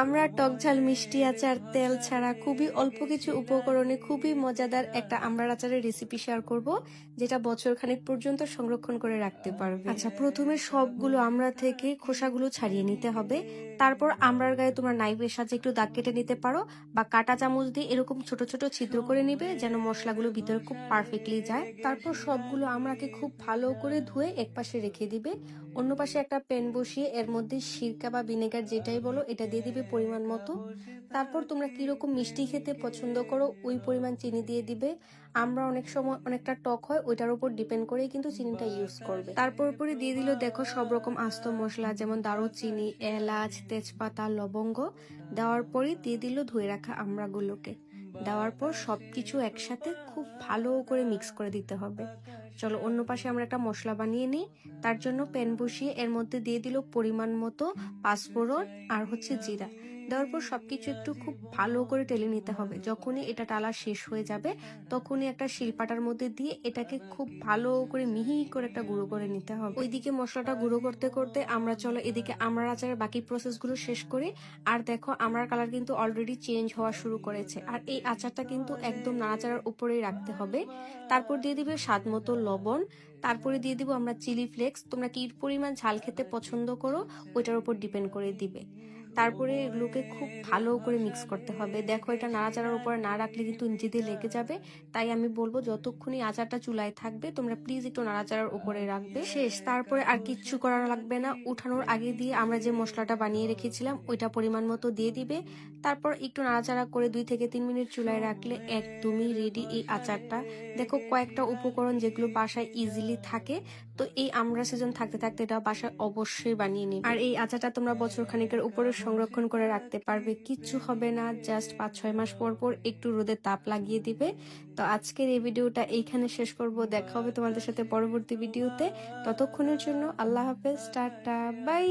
আমরা টক ঝাল মিষ্টি আচার তেল ছাড়া খুবই অল্প কিছু উপকরণে খুবই মজাদার একটা আমড়ার আচারের রেসিপি শেয়ার করব, যেটা বছর খানেক পর্যন্ত সংরক্ষণ করে রাখতে পারবে। আচ্ছা, প্রথমে সবগুলো আমড়া থেকে খোসাগুলো ছাড়িয়ে নিতে হবে। তারপর আমড়ার গায়ে তোমরা নাইফের সাহায্যে একটু দাগ কেটে নিতে পারো, বা কাঁটা চামচ দিয়ে এরকম ছোট ছোট ছিদ্র করে নিবে, যেন মশলাগুলো ভিতরে খুব পারফেক্টলি যায়। তারপর সবগুলো আমড়াকে খুব ভালো করে ধুয়ে এক পাশে রেখে দিবে। অন্য পাশে একটা প্যান বসিয়ে এর মধ্যে সিরকা বা ভিনেগার যেটাই বলো এটা দিয়ে দিবে পরিমাণ মতো। তারপর তোমরা কিরকম মিষ্টি খেতে পছন্দ করো ওই পরিমাণ চিনি দিয়ে দিবে। আমরা অনেক সময় অনেকটা টক হয়, ওইটার উপর ডিপেন্ড করেই কিন্তু চিনিটা ইউজ করবে। তারপর উপরে দিয়ে দিল দেখো সব রকম আস্ত মশলা, যেমন দারুচিনি, এলাচ, তেজপাতা, লবঙ্গ। দেওয়ার পরে দিয়ে দিল ধুয়ে রাখা আমড়াগুলোকে। দেওয়ার পর সবকিছু একসাথে খুব ভালো করে মিক্স করে দিতে হবে। চলো অন্য পাশে আমরা একটা মশলা বানিয়ে নিই। তার জন্য প্যান বসিয়ে এর মধ্যে দিয়ে দিল পরিমাণ মতো পাঁচফোড়ন আর জিরা। দেওয়ার পর সবকিছু একটু খুব ভালো করে টেলে নিতে হবে। যখনই এটা টালা শেষ হয়ে যাবে তখনই একটা শিলপাটার মধ্যে দিয়ে এটাকে খুব ভালো করে মিহি করে একটা গুঁড়ো করে নিতে হবে। ওইদিকে মশলাটা গুঁড়ো করতে করতে আমরা চলো এদিকে আমড়ার আচারের বাকি প্রসেসগুলো শেষ করি। আর দেখো আমড়ার কালার কিন্তু অলরেডি চেঞ্জ হওয়া শুরু করেছে। আর এই আচারটা কিন্তু একদম নাড়াচাড়ার উপরেই রাখতে হবে। তারপর দিয়ে দিবে স্বাদ মতো লবণ। তারপরে দিয়ে দিব আমরা চিলি ফ্লেক্স। তোমরা কি পরিমাণ ঝাল খেতে পছন্দ করো ওইটার উপর ডিপেন্ড করে দিবে। তারপরে এগুলোকে খুব ভালো করে মিক্স করতে হবে। দেখো এটা নাড়াচাড়ার উপরে না রাখলে কিন্তু নিচে দিয়ে লেগে যাবে। তাই আমি বলবো যতক্ষণই আচারটা চুলায় থাকবে তোমরা প্লিজ একটু নাড়াচাড়ার উপরে রাখবে। শেষ, তারপরে আর কিচ্ছু করা লাগবে না। উঠানোর আগে দিয়ে আমরা যে মশলাটা বানিয়ে রেখেছিলাম ওইটা পরিমাণ মতো দিয়ে দিবে। তারপর একটু নাড়াচাড়া করে 2 থেকে 3 মিনিট চুলায় রাখলে একদমই রেডি এই আচারটা। দেখো কয়েকটা উপকরণ যেগুলো বাসায় ইজিলি থাকে, তো এই আমড়া সিজন থাকতে থাকতে এটা বাসায় অবশ্যই বানিয়ে নিবে। আর এই আচারটা তোমরা বছর খানিকের উপরে সংরক্ষণ করে রাখতে পারবে, কিচ্ছু হবে না। জাস্ট 5-6 মাস পর পর একটু রোদে তাপ লাগিয়ে দিবে। তো আজকের এই ভিডিওটা এইখানে শেষ করব। দেখা হবে তোমাদের সাথে পরবর্তী ভিডিওতে। ততক্ষণের জন্য আল্লাহ হাফেজ, টাটা, বাই।